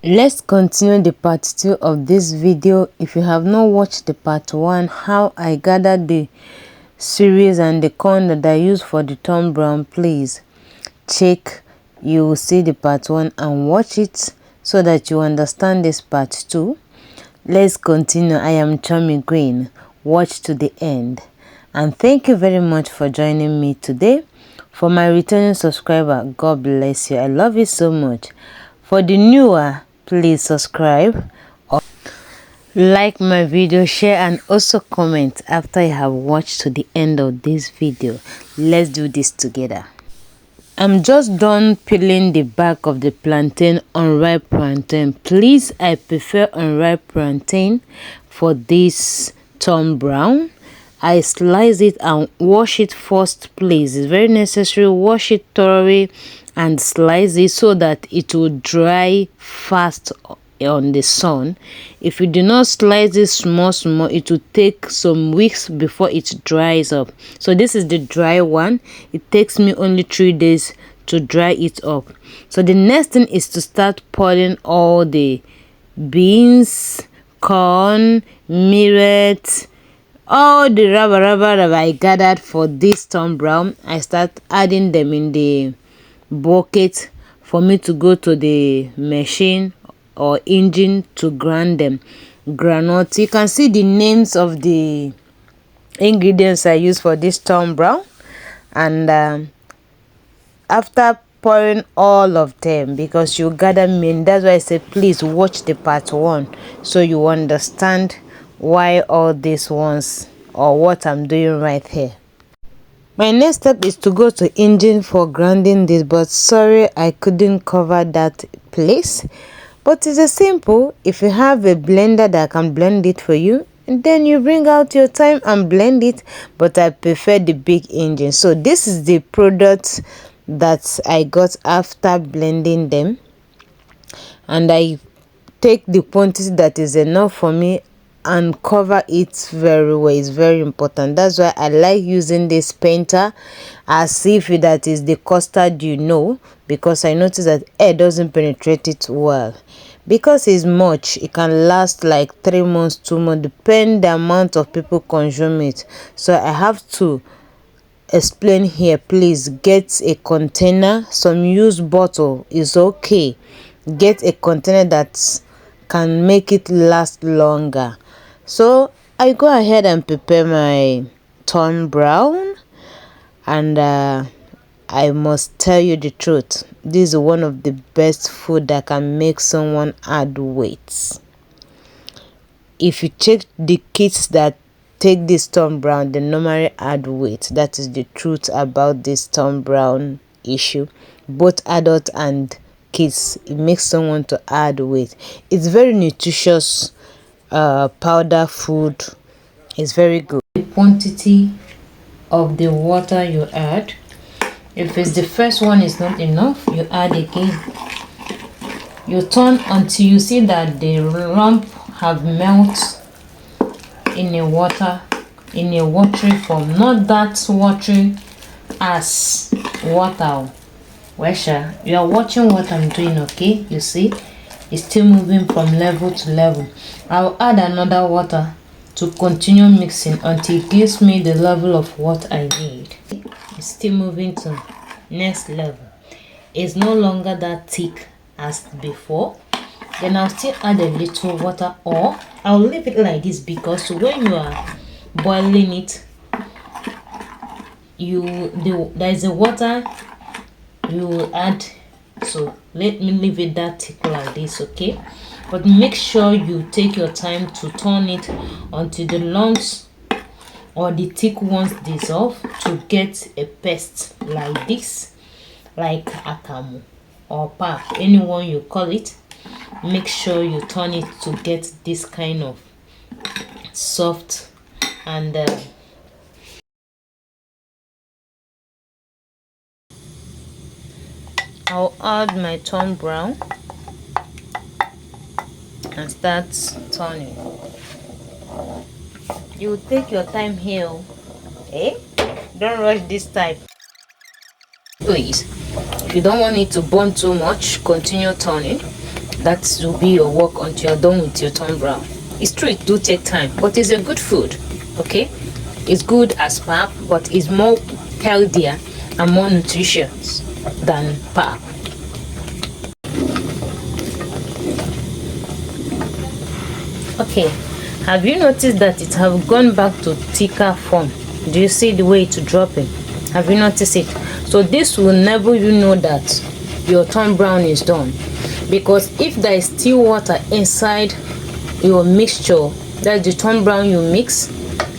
Let's continue the part 2 of this video. If you have not watched the part 1, how I gathered the series and the corn that I used for the Thom Browne, please check. You will see the part 1 and watch it so that you understand this part 2. Let's continue. I am Chomi Green. Watch to the end. And thank you very much for joining me today. For my returning subscriber, God bless you. I love you so much. For the newer, please subscribe, or like my video, share, and also comment after you have watched to the end of this video. Let's do this together. I'm just done peeling the back of the plantain, unripe plantain. Please, I prefer unripe plantain for this Thom Browne. I slice it and wash it first, please. It's very necessary. Wash it thoroughly and slice it so that it will dry fast on the sun. If you do not slice it small, it will take some weeks before it dries up. So this is the dry one. It takes me only 3 days to dry it up. So the next thing is to start pouring all the beans, corn, millet, all the rubber that I gathered for this Thom Browne. I start adding them in the bucket for me to go to the machine or engine to grind them. Granite. You can see the names of the ingredients I use for this Thom Browne. And after pouring all of them, because you gather me, that's why I say please watch the part 1 so you understand why all these ones or what I'm doing right here. My next step is to go to engine for grinding this, but sorry I couldn't cover that place. But it's a simple. If you have a blender that can blend it for you, and then you bring out your time and blend it. But I prefer the big engine. So this is the product that I got after blending them, and I take the quantity that is enough for me and cover it very well. It's very important. That's why I like using this painter as if that is the custard, because I notice that air doesn't penetrate it well. Because it's much, it can last like 3 months, 2 months, depending the amount of people consume it. So I have to explain here. Please get a container. Some used bottle is okay. Get a container that can make it last longer. So I go ahead and prepare my Thom Browne, and I must tell you the truth, this is one of the best food that can make someone add weight. If you check the kids that take this Thom Browne, they normally add weight. That is the truth about this Thom Browne issue. Both adult and kids, it makes someone to add weight. It's very nutritious powder food. Is very good. The quantity of the water you add, if it's the first one is not enough, you add again. You turn until you see that the lump have melted in a watery form, not that watery as water. Wesha, you are watching what I'm doing, okay? You see it's still moving from level to level. I'll add another water to continue mixing until it gives me the level of what I need. It's still moving to next level. It's no longer that thick as before. Then I'll still add a little water, or I'll leave it like this, because when you are boiling it, there is a water you will add. So let me leave it that thick like this, okay? But make sure you take your time to turn it until the lumps or the thick ones dissolve, to get a paste like this, like akamu or pap, anyone you call it. Make sure you turn it to get this kind of soft. And I'll add my Thom Browne and start turning. You take your time here, eh? Don't rush this type, please. If you don't want it to burn too much, continue turning. That will be your work until you're done with your Tom Brown. It's true, it do take time, but it's a good food. Okay, it's good as pap, but it's more healthier and more nutritious than pap. Okay, have you noticed that it have gone back to thicker form? Do you see the way it's dropping? Have you noticed it? So this will enable you know that your Tom Brown is done, because if there is still water inside your mixture, that's the Tom Brown you mix,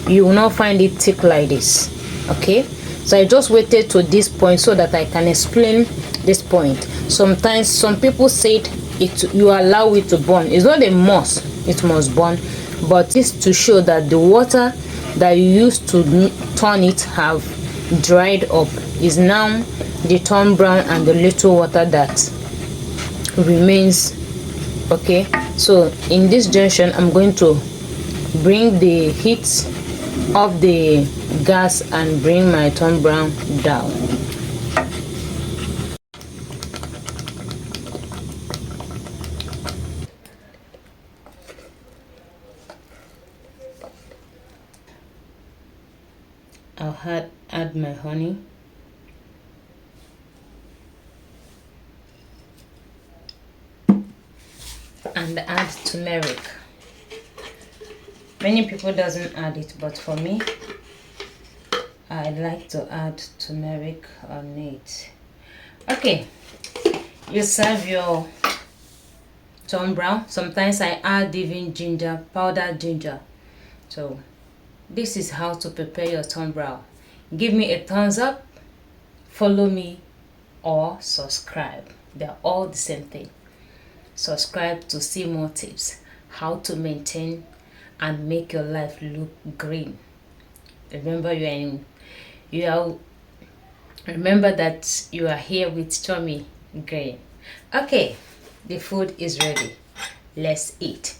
you will not find it thick like this. Okay, so I just waited to this point so that I can explain this point. Sometimes some people said it, you allow it to burn. It's not a must, it must burn, but it's to show that the water that you used to turn it have dried up. Is now the Tom Brown and the little water that remains. Okay, so in this junction I'm going to bring the heat of the gas and bring my Tom Brown down. I'll add my honey. And add turmeric. Many people doesn't add it, but for me, I like to add turmeric on it. Okay, you serve your Tom Brown. Sometimes I add even ginger, powdered ginger. So this is how to prepare your Tom Brown. Give me a thumbs up, follow me, or subscribe. They're all the same thing. Subscribe to see more tips how to maintain and make your life look green. Remember remember that you are here with Tommy Green. Okay, the food is ready. Let's eat.